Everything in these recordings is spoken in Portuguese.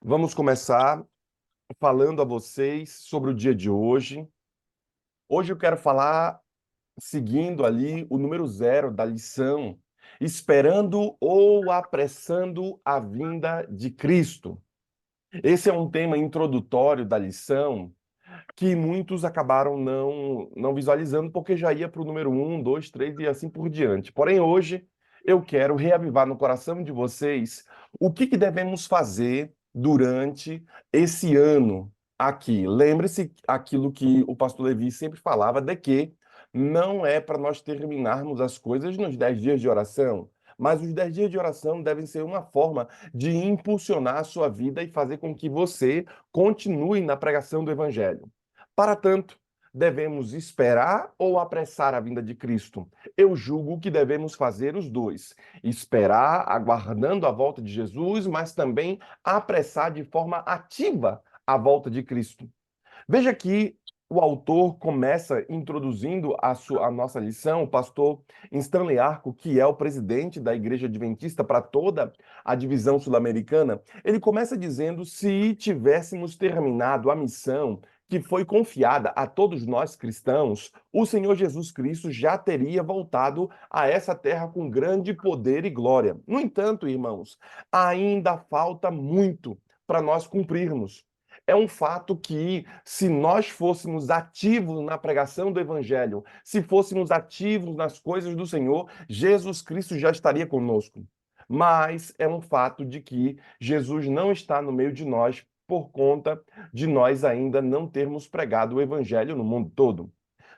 Vamos começar falando a vocês sobre o dia de hoje. Hoje eu quero falar seguindo ali o número 0 da lição, esperando ou apressando a vinda de Cristo. Esse é um tema introdutório da lição que muitos acabaram não visualizando porque já ia para o número 1, 2, 3 e assim por diante. Porém, hoje eu quero reavivar no coração de vocês o que devemos fazer durante esse ano aqui. Lembre-se aquilo que o pastor Levi sempre falava, de que não é para nós terminarmos as coisas nos 10 dias de oração, mas os 10 dias de oração devem ser uma forma de impulsionar a sua vida e fazer com que você continue na pregação do evangelho. Para tanto, devemos esperar ou apressar a vinda de Cristo? Eu julgo que devemos fazer os dois. Esperar, aguardando a volta de Jesus, mas também apressar de forma ativa a volta de Cristo. Veja que o autor começa introduzindo a nossa lição, o pastor Stanley Arco, que é o presidente da Igreja Adventista para toda a divisão sul-americana, ele começa dizendo: se tivéssemos terminado a missão que foi confiada a todos nós cristãos, o Senhor Jesus Cristo já teria voltado a essa terra com grande poder e glória. No entanto, irmãos, ainda falta muito para nós cumprirmos. É um fato que, se nós fôssemos ativos na pregação do Evangelho, se fôssemos ativos nas coisas do Senhor, Jesus Cristo já estaria conosco. Mas é um fato de que Jesus não está no meio de nós por conta de nós ainda não termos pregado o Evangelho no mundo todo.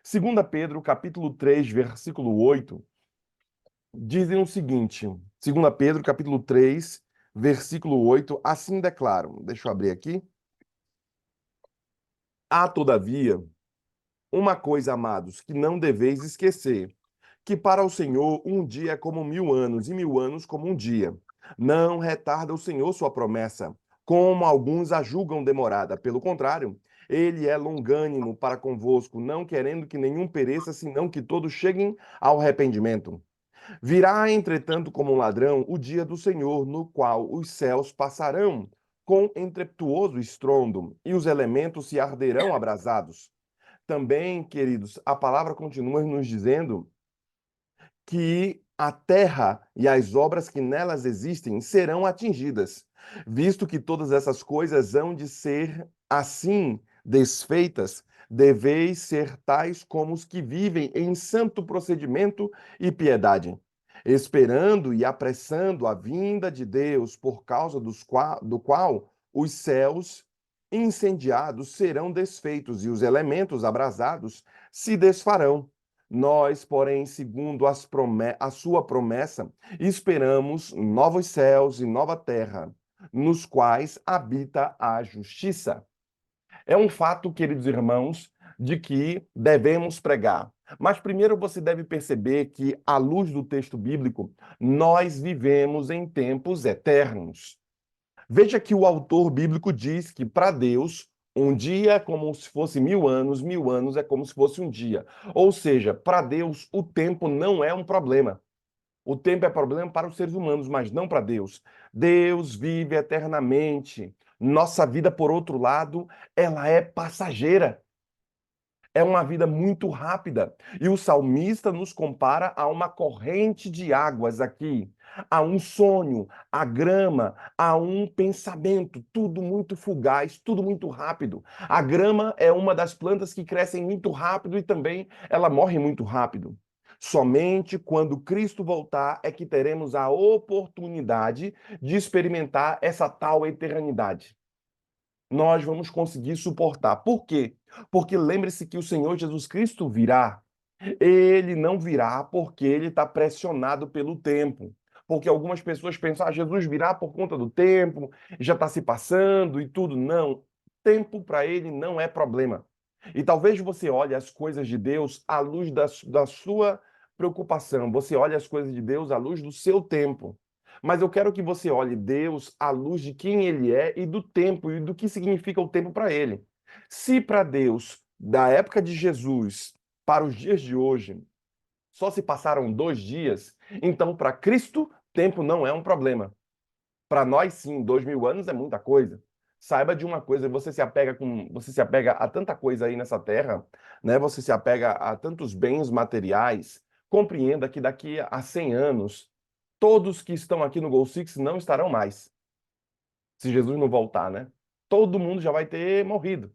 2 Pedro, capítulo 3, versículo 8, dizem o seguinte, 2 Pedro, capítulo 3, versículo 8, assim declaram. Deixa eu abrir aqui. Há, todavia, uma coisa, amados, que não deveis esquecer, que para o Senhor um dia é como 1000 anos, e 1000 anos como um dia. Não retarda o Senhor sua promessa, como alguns a julgam demorada. Pelo contrário, ele é longânimo para convosco, não querendo que nenhum pereça, senão que todos cheguem ao arrependimento. Virá, entretanto, como um ladrão, o dia do Senhor, no qual os céus passarão com impetuoso estrondo, e os elementos se arderão abrasados. Também, queridos, a palavra continua nos dizendo que a terra e as obras que nelas existem serão atingidas, visto que todas essas coisas hão de ser assim desfeitas, deveis ser tais como os que vivem em santo procedimento e piedade, esperando e apressando a vinda de Deus, por causa do qual os céus incendiados serão desfeitos e os elementos abrasados se desfarão. Nós, porém, segundo a sua promessa, esperamos novos céus e nova terra, nos quais habita a justiça. É um fato, queridos irmãos, de que devemos pregar. Mas primeiro você deve perceber que, à luz do texto bíblico, nós vivemos em tempos eternos. Veja que o autor bíblico diz que, para Deus, um dia é como se fosse 1000 anos, 1000 anos é como se fosse um dia. Ou seja, para Deus, o tempo não é um problema. O tempo é problema para os seres humanos, mas não para Deus. Deus vive eternamente. Nossa vida, por outro lado, ela é passageira. É uma vida muito rápida. E o salmista nos compara a uma corrente de águas aqui, a um sonho, a grama, a um pensamento, tudo muito fugaz, tudo muito rápido. A grama é uma das plantas que crescem muito rápido e também ela morre muito rápido. Somente quando Cristo voltar é que teremos a oportunidade de experimentar essa tal eternidade. Nós vamos conseguir suportar. Por quê? Porque lembre-se que o Senhor Jesus Cristo virá. Ele não virá porque ele está pressionado pelo tempo. Porque algumas pessoas pensam, Jesus virá por conta do tempo, já está se passando e tudo. Não. Tempo para ele não é problema. E talvez você olhe as coisas de Deus à luz da sua preocupação. Você olhe as coisas de Deus à luz do seu tempo. Mas eu quero que você olhe Deus à luz de quem ele é e do tempo e do que significa o tempo para ele. Se para Deus, da época de Jesus para os dias de hoje, só se passaram 2 dias, então para Cristo, tempo não é um problema. Para nós, sim, 2000 anos é muita coisa. Saiba de uma coisa, você se apega a tanta coisa aí nessa terra, né? Você se apega a tantos bens materiais. Compreenda que daqui a 100 anos, todos que estão aqui no Goal Six não estarão mais, se Jesus não voltar, né? Todo mundo já vai ter morrido.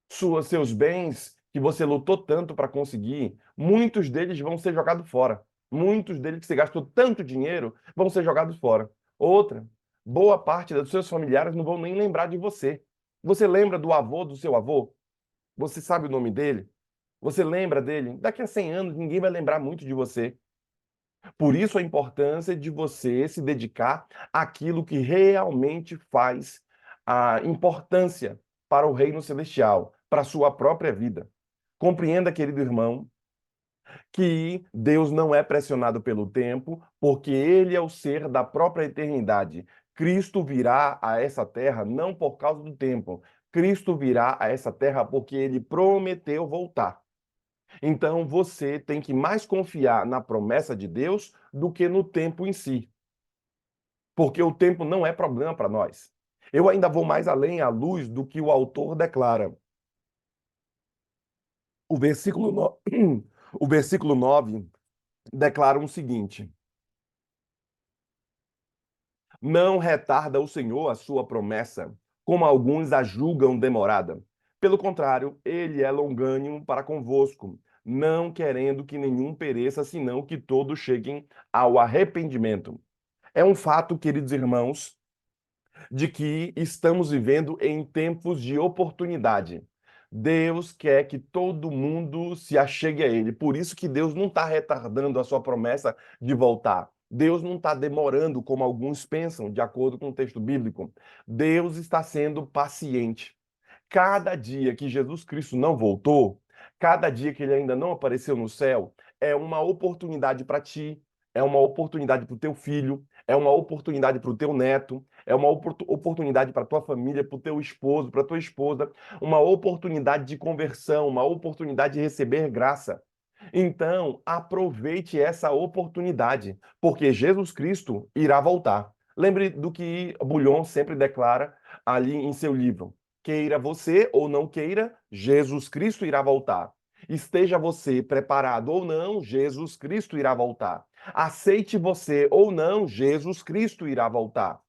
Seus bens que você lutou tanto para conseguir, muitos deles vão ser jogados fora. Muitos deles que você gastou tanto dinheiro vão ser jogados fora. Outra, boa parte dos seus familiares não vão nem lembrar de você. Você lembra do avô do seu avô? Você sabe o nome dele? Você lembra dele? Daqui a 100 anos ninguém vai lembrar muito de você. Por isso a importância de você se dedicar àquilo que realmente faz a importância para o reino celestial, para a sua própria vida. Compreenda, querido irmão, que Deus não é pressionado pelo tempo, porque ele é o ser da própria eternidade. Cristo virá a essa terra não por causa do tempo. Cristo virá a essa terra porque ele prometeu voltar. Então você tem que mais confiar na promessa de Deus do que no tempo em si, porque o tempo não é problema para nós. Eu ainda vou mais além à luz do que o autor declara. O versículo, no... o versículo 9 declara o seguinte: Não retarda o Senhor a sua promessa, como alguns a julgam demorada. Pelo contrário, ele é longânimo para convosco, não querendo que nenhum pereça, senão que todos cheguem ao arrependimento. É um fato, queridos irmãos, de que estamos vivendo em tempos de oportunidade. Deus quer que todo mundo se achegue a Ele. Por isso que Deus não está retardando a sua promessa de voltar. Deus não está demorando, como alguns pensam, de acordo com o texto bíblico. Deus está sendo paciente. Cada dia que Jesus Cristo não voltou, cada dia que ele ainda não apareceu no céu, é uma oportunidade para ti, é uma oportunidade para o teu filho, é uma oportunidade para o teu neto, é uma oportunidade para tua família, para o teu esposo, para tua esposa, uma oportunidade de conversão, uma oportunidade de receber graça. Então, aproveite essa oportunidade, porque Jesus Cristo irá voltar. Lembre do que Bullion sempre declara ali em seu livro. Queira você ou não queira, Jesus Cristo irá voltar. Esteja você preparado ou não, Jesus Cristo irá voltar. Aceite você ou não, Jesus Cristo irá voltar.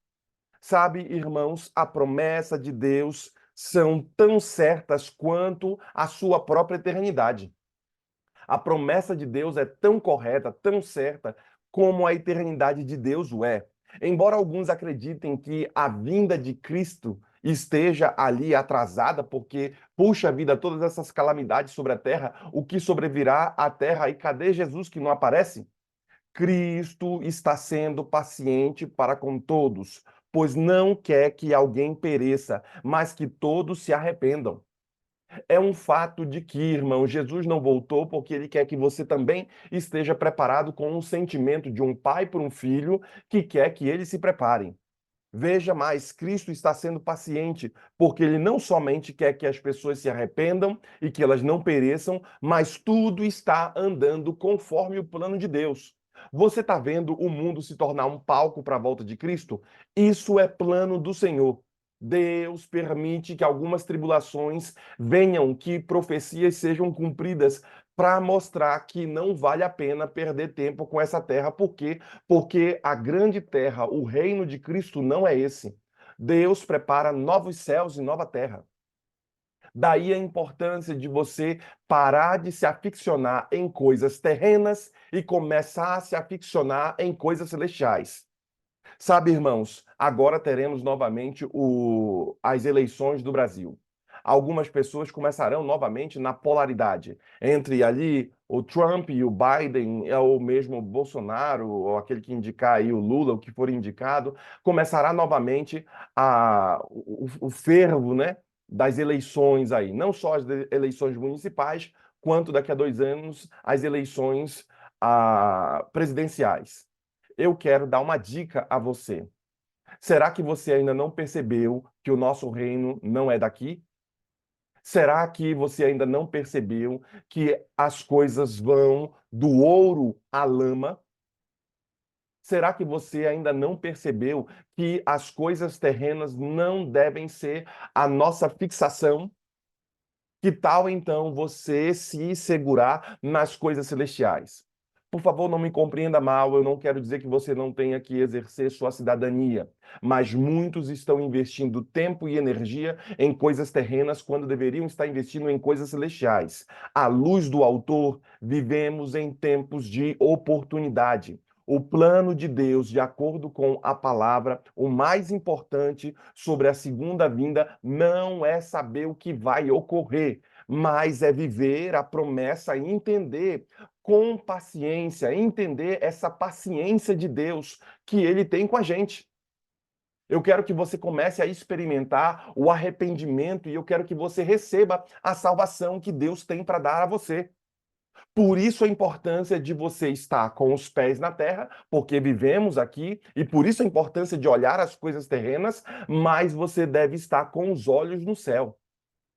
Sabe, irmãos, a promessa de Deus são tão certas quanto a sua própria eternidade. A promessa de Deus é tão correta, tão certa, como a eternidade de Deus o é. Embora alguns acreditem que a vinda de Cristo esteja ali atrasada, porque, puxa vida, todas essas calamidades sobre a terra, o que sobrevirá à terra? E cadê Jesus que não aparece? Cristo está sendo paciente para com todos, pois não quer que alguém pereça, mas que todos se arrependam. É um fato de que, irmão, Jesus não voltou porque ele quer que você também esteja preparado com um sentimento de um pai por um filho que quer que eles se preparem. Veja mais, Cristo está sendo paciente, porque ele não somente quer que as pessoas se arrependam e que elas não pereçam, mas tudo está andando conforme o plano de Deus. Você está vendo o mundo se tornar um palco para a volta de Cristo? Isso é plano do Senhor. Deus permite que algumas tribulações venham, que profecias sejam cumpridas, para mostrar que não vale a pena perder tempo com essa terra. Por quê? Porque a grande terra, o reino de Cristo, não é esse. Deus prepara novos céus e nova terra. Daí a importância de você parar de se aficionar em coisas terrenas e começar a se aficionar em coisas celestiais. Sabe, irmãos, agora teremos novamente as eleições do Brasil. Algumas pessoas começarão novamente na polaridade entre ali o Trump e o Biden, ou mesmo o Bolsonaro, ou aquele que indicar aí o Lula, o que for indicado, começará novamente o fervo, né, das eleições aí. Não só as eleições municipais, quanto daqui a 2 anos as eleições presidenciais. Eu quero dar uma dica a você. Será que você ainda não percebeu que o nosso reino não é daqui? Será que você ainda não percebeu que as coisas vão do ouro à lama? Será que você ainda não percebeu que as coisas terrenas não devem ser a nossa fixação? Que tal então você se segurar nas coisas celestiais? Por favor, não me compreenda mal, eu não quero dizer que você não tenha que exercer sua cidadania, mas muitos estão investindo tempo e energia em coisas terrenas quando deveriam estar investindo em coisas celestiais. À luz do autor, vivemos em tempos de oportunidade. O plano de Deus, de acordo com a palavra, o mais importante sobre a segunda vinda não é saber o que vai ocorrer, mas é viver a promessa e entender com paciência, entender essa paciência de Deus que ele tem com a gente. Eu quero que você comece a experimentar o arrependimento e eu quero que você receba a salvação que Deus tem para dar a você. Por isso a importância de você estar com os pés na terra, porque vivemos aqui, e por isso a importância de olhar as coisas terrenas, mas você deve estar com os olhos no céu.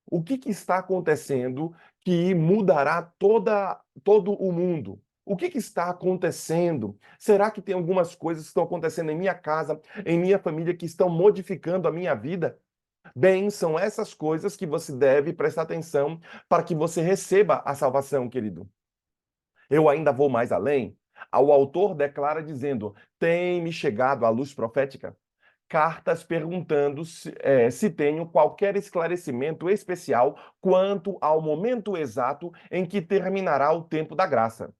O que está acontecendo que mudará todo o mundo? O que está acontecendo? Será que tem algumas coisas que estão acontecendo em minha casa, em minha família, que estão modificando a minha vida? Bem, são essas coisas que você deve prestar atenção para que você receba a salvação, querido. Eu ainda vou mais além. O autor declara dizendo: tem-me chegado a luz profética cartas perguntando se tenho qualquer esclarecimento especial quanto ao momento exato em que terminará o tempo da graça.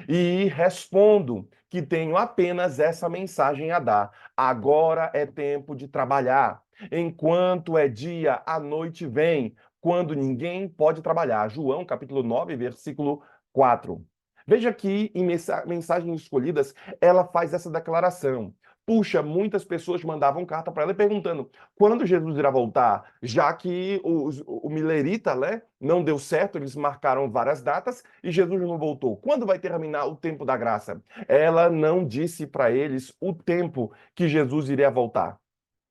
E respondo que tenho apenas essa mensagem a dar. Agora é tempo de trabalhar. Enquanto é dia, a noite vem, quando ninguém pode trabalhar. João, capítulo 9, versículo 4. Veja que em Mensagens Escolhidas, ela faz essa declaração. Puxa, muitas pessoas mandavam carta para ela perguntando quando Jesus irá voltar, já que o milerita, né, não deu certo, eles marcaram várias datas e Jesus não voltou. Quando vai terminar o tempo da graça? Ela não disse para eles o tempo que Jesus iria voltar.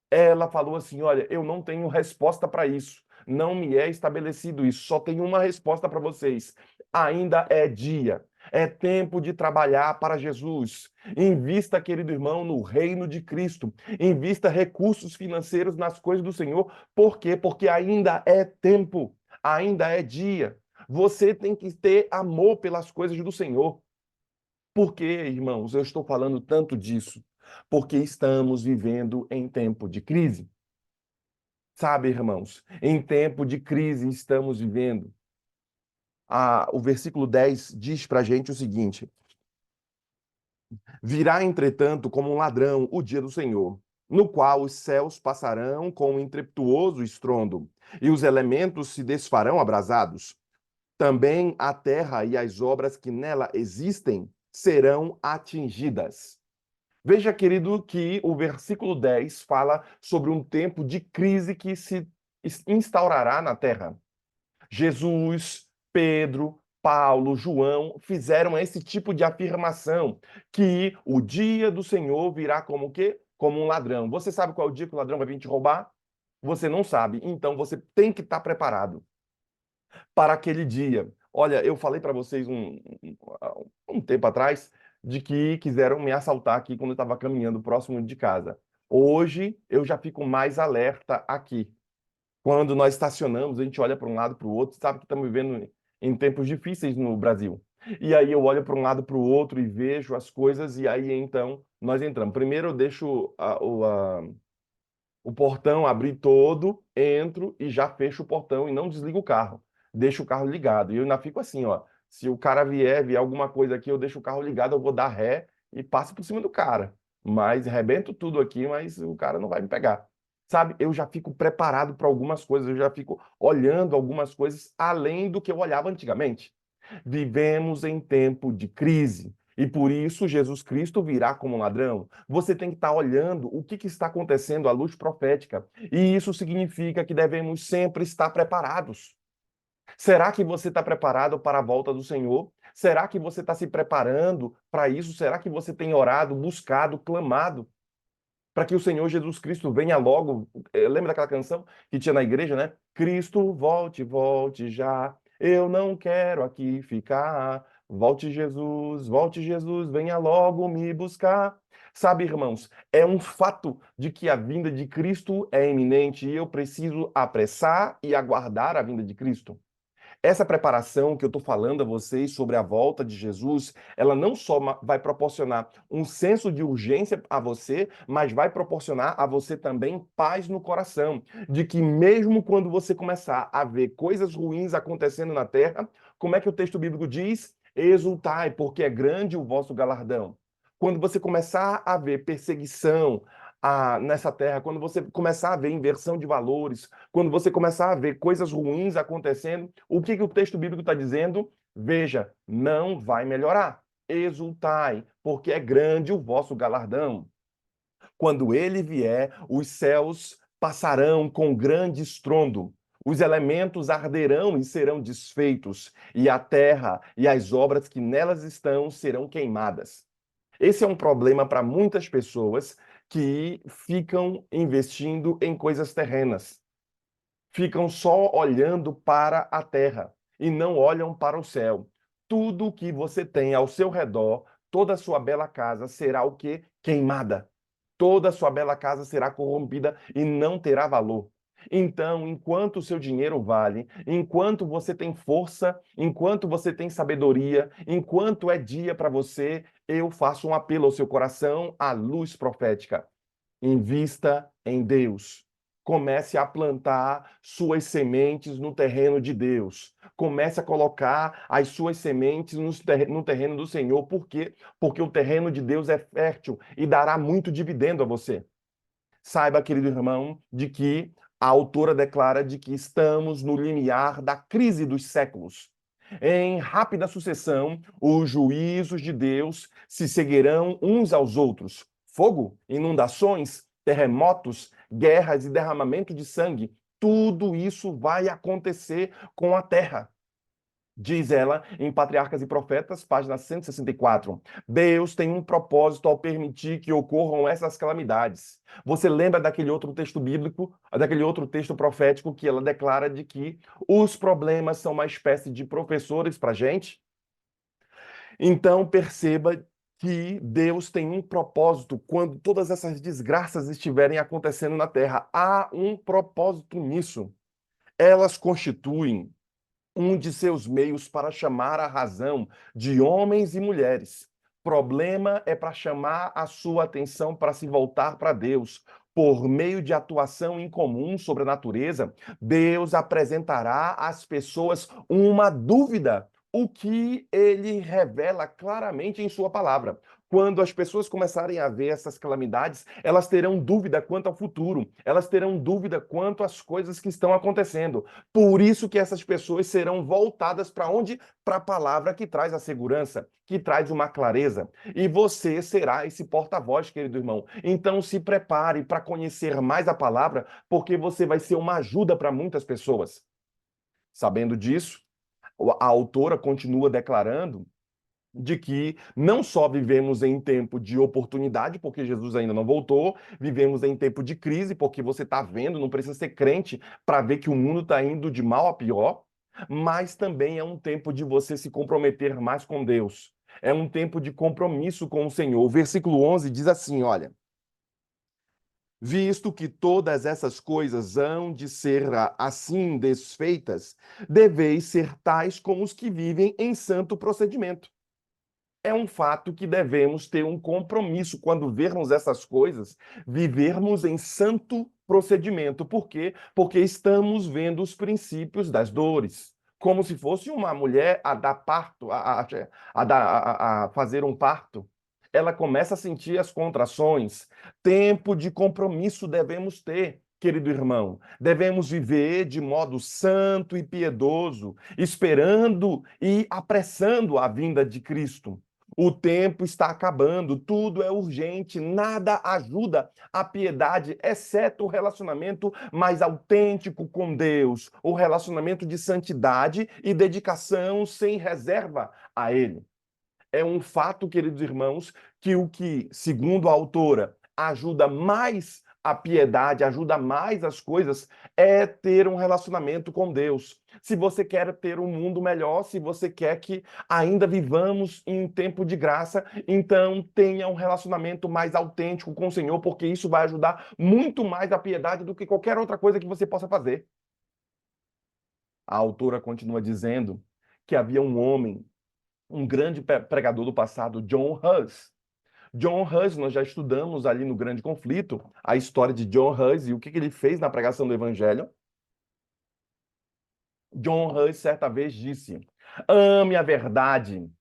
Ela falou assim: olha, eu não tenho resposta para isso. Não me é estabelecido isso. Só tenho uma resposta para vocês. Ainda é dia. É tempo de trabalhar para Jesus. Invista, querido irmão, no reino de Cristo. Invista recursos financeiros nas coisas do Senhor. Por quê? Porque ainda é tempo. Ainda é dia. Você tem que ter amor pelas coisas do Senhor. Por que, irmãos, eu estou falando tanto disso? Porque estamos vivendo em tempo de crise. Sabe, irmãos, em tempo de crise estamos vivendo. O versículo 10 diz para a gente o seguinte: virá, entretanto, como um ladrão o dia do Senhor, no qual os céus passarão com um impetuoso estrondo, e os elementos se desfarão abrasados. Também a terra e as obras que nela existem serão atingidas. Veja, querido, que o versículo 10 fala sobre um tempo de crise que se instaurará na terra. Jesus, Pedro, Paulo, João fizeram esse tipo de afirmação que o dia do Senhor virá como o quê? Como um ladrão. Você sabe qual é o dia que o ladrão vai vir te roubar? Você não sabe. Então você tem que estar preparado para aquele dia. Olha, eu falei para vocês um tempo atrás de que quiseram me assaltar aqui quando eu estava caminhando próximo de casa. Hoje eu já fico mais alerta aqui. Quando nós estacionamos, a gente olha para um lado para o outro, sabe que estamos vivendo em tempos difíceis no Brasil. E aí eu olho para um lado para o outro e vejo as coisas, e aí então nós entramos. Primeiro eu deixo o portão abrir todo, entro e já fecho o portão e não desligo o carro. Deixo o carro ligado. E eu ainda fico assim, ó. Se o cara vier alguma coisa aqui, eu deixo o carro ligado, eu vou dar ré e passo por cima do cara. Mas arrebento tudo aqui, mas o cara não vai me pegar. Sabe? Eu já fico preparado para algumas coisas, eu já fico olhando algumas coisas além do que eu olhava antigamente. Vivemos em tempo de crise. E por isso Jesus Cristo virá como um ladrão. Você tem que estar olhando o que está acontecendo à luz profética. E isso significa que devemos sempre estar preparados. Será que você está preparado para a volta do Senhor? Será que você está se preparando para isso? Será que você tem orado, buscado, clamado para que o Senhor Jesus Cristo venha logo? Lembra daquela canção que tinha na igreja, né? Cristo, volte, volte já. Eu não quero aqui ficar. volte Jesus, venha logo me buscar. Sabe, irmãos, é um fato de que a vinda de Cristo é iminente e eu preciso apressar e aguardar a vinda de Cristo. Essa preparação que eu estou falando a vocês sobre a volta de Jesus, ela não só vai proporcionar um senso de urgência a você, mas vai proporcionar a você também paz no coração, de que mesmo quando você começar a ver coisas ruins acontecendo na terra, como é que o texto bíblico diz? Exultai, porque é grande o vosso galardão. Quando você começar a ver perseguição, nessa terra, quando você começar a ver inversão de valores, quando você começar a ver coisas ruins acontecendo, o que o texto bíblico está dizendo? Veja, não vai melhorar. Exultai, porque é grande o vosso galardão. Quando ele vier, os céus passarão com grande estrondo. Os elementos arderão e serão desfeitos, e a terra e as obras que nelas estão serão queimadas. Esse é um problema para muitas pessoas que ficam investindo em coisas terrenas, ficam só olhando para a terra e não olham para o céu. Tudo que você tem ao seu redor, toda a sua bela casa será o quê? Queimada. Toda a sua bela casa será corrompida e não terá valor. Então, enquanto o seu dinheiro vale, enquanto você tem força, enquanto você tem sabedoria, enquanto é dia para você, eu faço um apelo ao seu coração, à luz profética. Invista em Deus. Comece a plantar suas sementes no terreno de Deus. Comece a colocar as suas sementes no terreno do Senhor. Por quê? Porque o terreno de Deus é fértil e dará muito dividendo a você. Saiba, querido irmão, de que a autora declara de que estamos no limiar da crise dos séculos. Em rápida sucessão, os juízos de Deus se seguirão uns aos outros. Fogo, inundações, terremotos, guerras e derramamento de sangue. Tudo isso vai acontecer com a terra. Diz ela em Patriarcas e Profetas, página 164. Deus tem um propósito ao permitir que ocorram essas calamidades. Você lembra daquele outro texto bíblico, daquele outro texto profético que ela declara de que os problemas são uma espécie de professores para a gente? Então perceba que Deus tem um propósito quando todas essas desgraças estiverem acontecendo na terra. Há um propósito nisso. Elas constituem um de seus meios para chamar a razão de homens e mulheres. Problema é para chamar a sua atenção para se voltar para Deus. Por meio de atuação incomum sobre a natureza, Deus apresentará às pessoas uma dúvida, o que ele revela claramente em sua palavra. Quando as pessoas começarem a ver essas calamidades, elas terão dúvida quanto ao futuro, elas terão dúvida quanto às coisas que estão acontecendo. Por isso que essas pessoas serão voltadas para onde? Para a palavra que traz a segurança, que traz uma clareza. E você será esse porta-voz, querido irmão. Então se prepare para conhecer mais a palavra, porque você vai ser uma ajuda para muitas pessoas. Sabendo disso, a autora continua declarando de que não só vivemos em tempo de oportunidade, porque Jesus ainda não voltou, vivemos em tempo de crise, porque você está vendo, não precisa ser crente para ver que o mundo está indo de mal a pior, mas também é um tempo de você se comprometer mais com Deus. É um tempo de compromisso com o Senhor. O versículo 11 diz assim, olha: visto que todas essas coisas hão de ser assim desfeitas, deveis ser tais como os que vivem em santo procedimento. É um fato que devemos ter um compromisso quando vermos essas coisas, vivermos em santo procedimento. Por quê? Porque estamos vendo os princípios das dores. Como se fosse uma mulher a dar parto, a fazer um parto. Ela começa a sentir as contrações. Tempo de compromisso devemos ter, querido irmão. Devemos viver de modo santo e piedoso, esperando e apressando a vinda de Cristo. O tempo está acabando, tudo é urgente, nada ajuda a piedade, exceto o relacionamento mais autêntico com Deus, o relacionamento de santidade e dedicação sem reserva a Ele. É um fato, queridos irmãos, que o que, segundo a autora, ajuda mais a piedade, ajuda mais as coisas, é ter um relacionamento com Deus. Se você quer ter um mundo melhor, se você quer que ainda vivamos em um tempo de graça, então tenha um relacionamento mais autêntico com o Senhor, porque isso vai ajudar muito mais a piedade do que qualquer outra coisa que você possa fazer. A autora continua dizendo que havia um homem, um grande pregador do passado, John Hus. John Hus, nós já estudamos ali no Grande Conflito a história de John Hus e o que ele fez na pregação do Evangelho. John Hus certa vez disse: ame a verdade,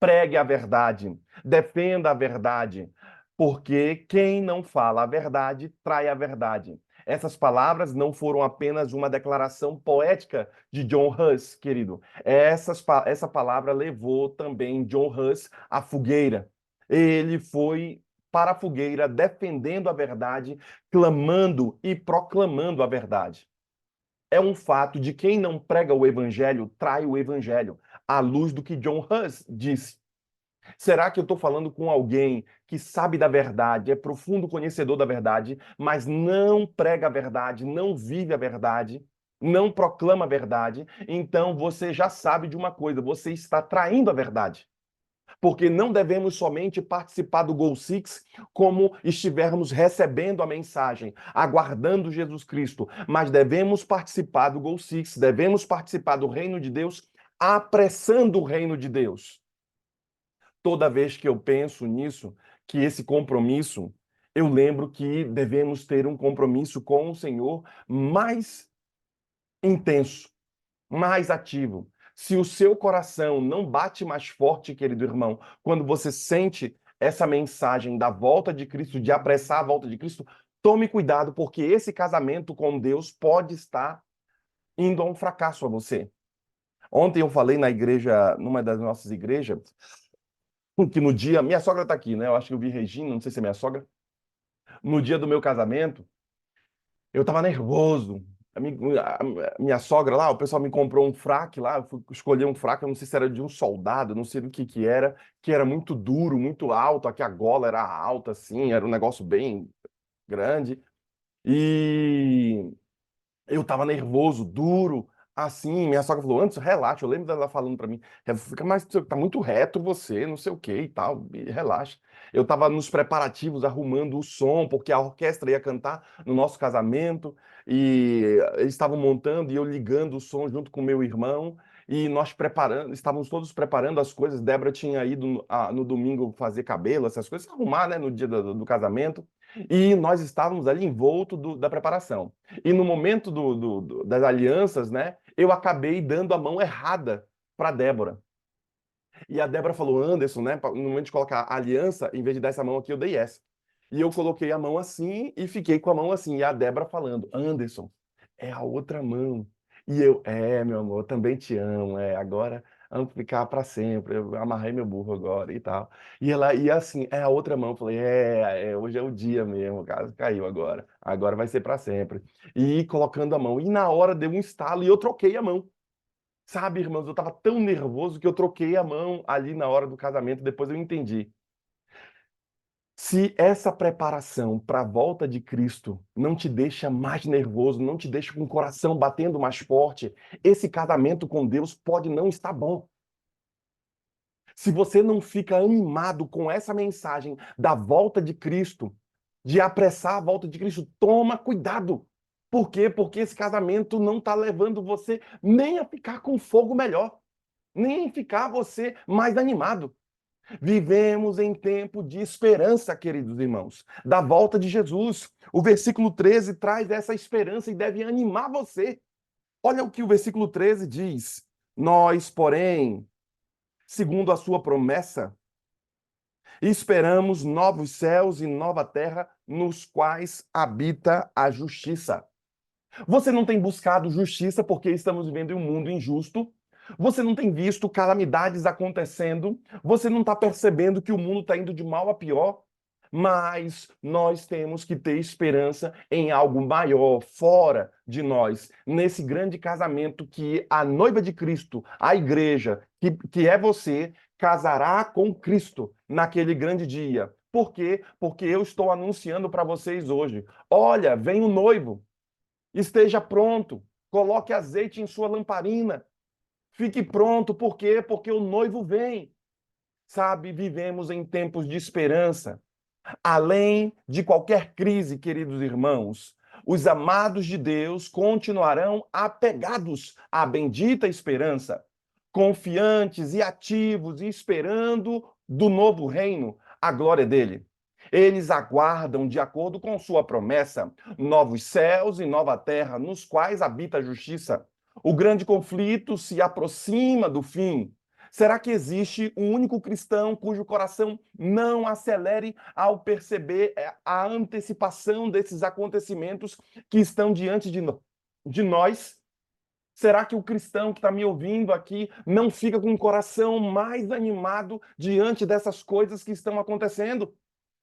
pregue a verdade, defenda a verdade, porque quem não fala a verdade trai a verdade. Essas palavras não foram apenas uma declaração poética de John Hus, querido. Essa palavra levou também John Hus à fogueira. Ele foi para a fogueira defendendo a verdade, clamando e proclamando a verdade. É um fato de quem não prega o evangelho trai o evangelho, à luz do que John Hus disse. Será que eu estou falando com alguém que sabe da verdade, é profundo conhecedor da verdade, mas não prega a verdade, não vive a verdade, não proclama a verdade? Então você já sabe de uma coisa, você está traindo a verdade. Porque não devemos somente participar do Goal Six como estivermos recebendo a mensagem, aguardando Jesus Cristo, mas devemos participar do Goal Six, devemos participar do reino de Deus, apressando o reino de Deus. Toda vez que eu penso nisso, que esse compromisso, eu lembro que devemos ter um compromisso com o Senhor mais intenso, mais ativo. Se o seu coração não bate mais forte, querido irmão, quando você sente essa mensagem da volta de Cristo, de apressar a volta de Cristo, tome cuidado, porque esse casamento com Deus pode estar indo a um fracasso a você. Ontem eu falei na igreja, numa das nossas igrejas, que no dia, minha sogra está aqui, né? Eu acho que eu vi Regina, não sei se é minha sogra. No dia do meu casamento, eu tava nervoso. A minha sogra lá, o pessoal me comprou um fraque lá, eu fui escolher um fraque, eu não sei se era de um soldado, não sei do que era muito duro, muito alto, aqui a gola era alta, assim, era um negócio bem grande. E eu tava nervoso, duro, assim. Minha sogra falou: Anderson, relaxa. Eu lembro dela falando pra mim: fica mais, tá muito reto você, não sei o que e tal, relaxa. Eu tava nos preparativos, arrumando o som, porque a orquestra ia cantar no nosso casamento, e eles estavam montando e eu ligando o som junto com meu irmão. E nós preparando, estávamos todos preparando as coisas. Débora tinha ido no domingo fazer cabelo, essas coisas, arrumar, né, no dia do casamento. E nós estávamos ali envolto da preparação. E no momento das alianças, né, eu acabei dando a mão errada para Débora. E a Débora falou: Anderson, né, no momento de colocar a aliança, em vez de dar essa mão aqui, eu dei essa. E eu coloquei a mão assim e fiquei com a mão assim. E a Débora falando: Anderson, é a outra mão. E eu: meu amor, também te amo. Agora vamos ficar para sempre. Eu amarrei meu burro agora e tal. E ela ia assim: é a outra mão. Eu falei: hoje é o dia mesmo, cara. Caiu agora. Agora vai ser para sempre. E colocando a mão. E na hora deu um estalo e eu troquei a mão. Sabe, irmãos, eu estava tão nervoso que eu troquei a mão ali na hora do casamento. Depois eu entendi. Se essa preparação para a volta de Cristo não te deixa mais nervoso, não te deixa com o coração batendo mais forte, esse casamento com Deus pode não estar bom. Se você não fica animado com essa mensagem da volta de Cristo, de apressar a volta de Cristo, toma cuidado. Por quê? Porque esse casamento não está levando você nem a ficar com fogo melhor, nem a ficar você mais animado. Vivemos em tempo de esperança, queridos irmãos, da volta de Jesus. O versículo 13 traz essa esperança e deve animar você. Olha o que o versículo 13 diz: Nós, porém, segundo a sua promessa, esperamos novos céus e nova terra nos quais habita a justiça. Você não tem buscado justiça porque estamos vivendo em um mundo injusto. Você não tem visto calamidades acontecendo. Você não está percebendo que o mundo está indo de mal a pior. Mas nós temos que ter esperança em algo maior, fora de nós, nesse grande casamento que a noiva de Cristo, a igreja, que é você, casará com Cristo naquele grande dia. Por quê? Porque eu estou anunciando para vocês hoje. Olha, vem o noivo. Esteja pronto. Coloque azeite em sua lamparina. Fique pronto. Por quê? Porque o noivo vem. Sabe, vivemos em tempos de esperança. Além de qualquer crise, queridos irmãos, os amados de Deus continuarão apegados à bendita esperança, confiantes e ativos e esperando do novo reino a glória dele. Eles aguardam, de acordo com sua promessa, novos céus e nova terra, nos quais habita a justiça. O grande conflito se aproxima do fim. Será que existe um único cristão cujo coração não acelere ao perceber a antecipação desses acontecimentos que estão diante de nós? Será que o cristão que está me ouvindo aqui não fica com o coração mais animado diante dessas coisas que estão acontecendo?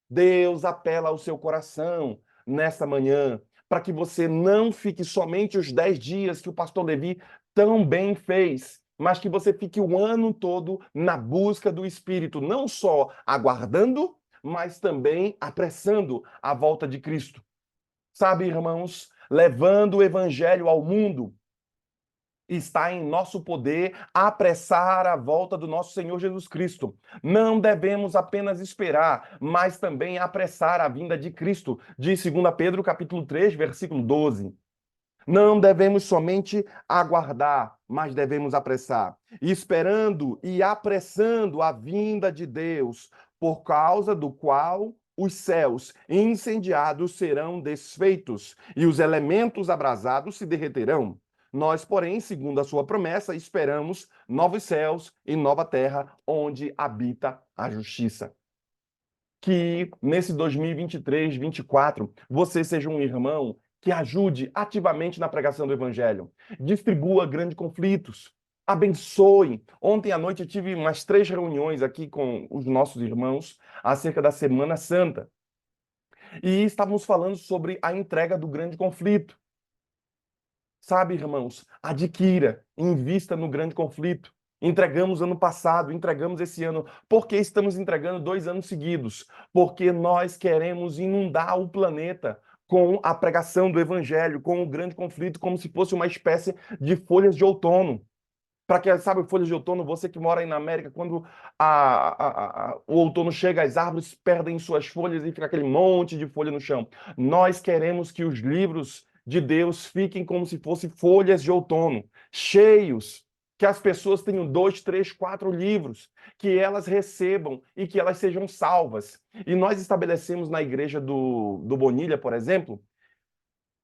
Deus apela ao seu coração nessa manhã, para que você não fique somente os 10 dias que o pastor Levi tão bem fez, mas que você fique o ano todo na busca do Espírito, não só aguardando, mas também apressando a volta de Cristo. Sabe, irmãos, levando o evangelho ao mundo, está em nosso poder apressar a volta do nosso Senhor Jesus Cristo. Não devemos apenas esperar, mas também apressar a vinda de Cristo, diz 2 Pedro capítulo 3, versículo 12. Não devemos somente aguardar, mas devemos apressar, esperando e apressando a vinda de Deus, por causa do qual os céus incendiados serão desfeitos e os elementos abrasados se derreterão. Nós, porém, segundo a sua promessa, esperamos novos céus e nova terra onde habita a justiça. Que nesse 2023, 24, você seja um irmão que ajude ativamente na pregação do evangelho. Distribua grandes conflitos. Abençoe. Ontem à noite eu tive umas 3 reuniões aqui com os nossos irmãos acerca da Semana Santa. E estávamos falando sobre a entrega do grande conflito. Sabe, irmãos, adquira, invista no grande conflito. Entregamos ano passado, entregamos esse ano. Por que estamos entregando 2 anos seguidos? Porque nós queremos inundar o planeta com a pregação do evangelho, com o grande conflito, como se fosse uma espécie de folhas de outono. Para quem sabe folhas de outono, você que mora aí na América, quando o outono chega, as árvores perdem suas folhas e fica aquele monte de folha no chão. Nós queremos que os livros de Deus fiquem como se fossem folhas de outono, cheios, que as pessoas tenham 2, 3, 4 livros, que elas recebam e que elas sejam salvas. E nós estabelecemos na igreja do Bonilha, por exemplo,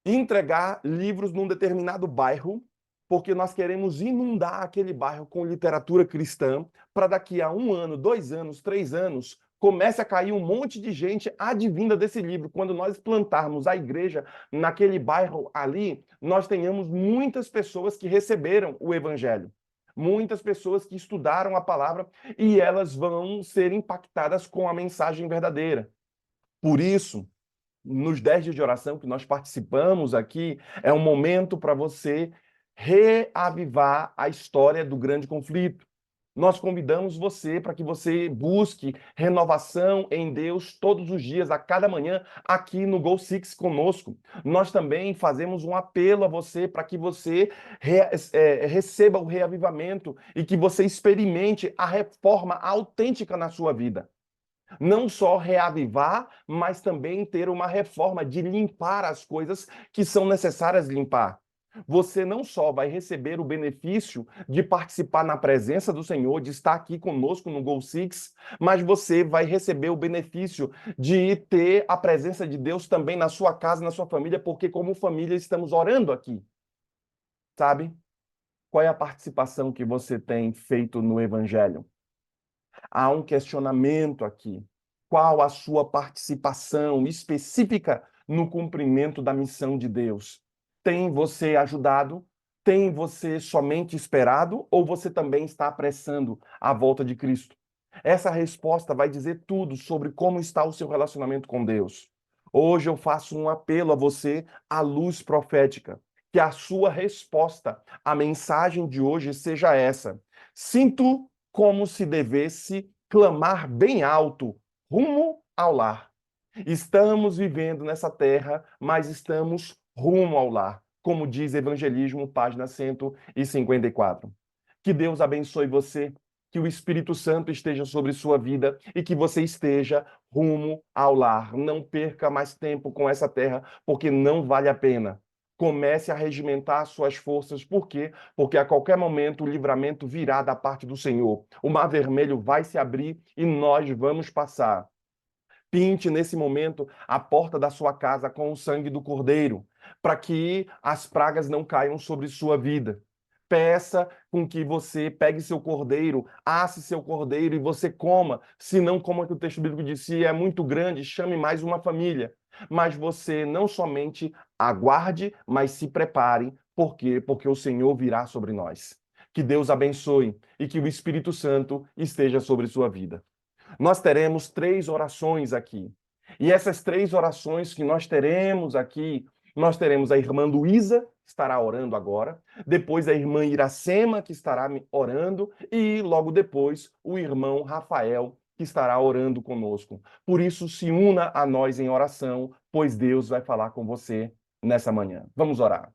entregar livros num determinado bairro, porque nós queremos inundar aquele bairro com literatura cristã, para daqui a 1 ano, 2 anos, 3 anos, comece a cair um monte de gente advinda desse livro. Quando nós plantarmos a igreja naquele bairro ali, nós tenhamos muitas pessoas que receberam o evangelho. Muitas pessoas que estudaram a palavra e elas vão ser impactadas com a mensagem verdadeira. Por isso, nos 10 dias de oração que nós participamos aqui, é um momento para você reavivar a história do grande conflito. Nós convidamos você para que você busque renovação em Deus todos os dias, a cada manhã, aqui no Go Six conosco. Nós também fazemos um apelo a você para que você receba o reavivamento e que você experimente a reforma autêntica na sua vida. Não só reavivar, mas também ter uma reforma de limpar as coisas que são necessárias limpar. Você não só vai receber o benefício de participar na presença do Senhor, de estar aqui conosco no Go Six, mas você vai receber o benefício de ter a presença de Deus também na sua casa, na sua família, porque como família estamos orando aqui. Sabe? Qual é a participação que você tem feito no Evangelho? Há um questionamento aqui. Qual a sua participação específica no cumprimento da missão de Deus? Tem você ajudado? Tem você somente esperado? Ou você também está apressando a volta de Cristo? Essa resposta vai dizer tudo sobre como está o seu relacionamento com Deus. Hoje eu faço um apelo a você, à luz profética, que a sua resposta à mensagem de hoje seja essa. Sinto como se devesse clamar bem alto rumo ao lar. Estamos vivendo nessa terra, mas estamos rumo ao lar, como diz Evangelismo, página 154. Que Deus abençoe você, que o Espírito Santo esteja sobre sua vida e que você esteja rumo ao lar. Não perca mais tempo com essa terra, porque não vale a pena. Comece a regimentar suas forças. Por quê? Porque a qualquer momento o livramento virá da parte do Senhor. O mar vermelho vai se abrir e nós vamos passar. Pinte nesse momento a porta da sua casa com o sangue do Cordeiro, para que as pragas não caiam sobre sua vida. Peça com que você pegue seu cordeiro, asse seu cordeiro e você coma. Se não, como que o texto bíblico disse, é muito grande, chame mais uma família. Mas você não somente aguarde, mas se prepare. Por quê? Porque o Senhor virá sobre nós. Que Deus abençoe e que o Espírito Santo esteja sobre sua vida. Nós teremos 3 orações aqui. E essas 3 orações que nós teremos aqui, nós teremos a irmã Luísa, que estará orando agora, depois a irmã Iracema, que estará orando, e logo depois o irmão Rafael, que estará orando conosco. Por isso, se una a nós em oração, pois Deus vai falar com você nessa manhã. Vamos orar.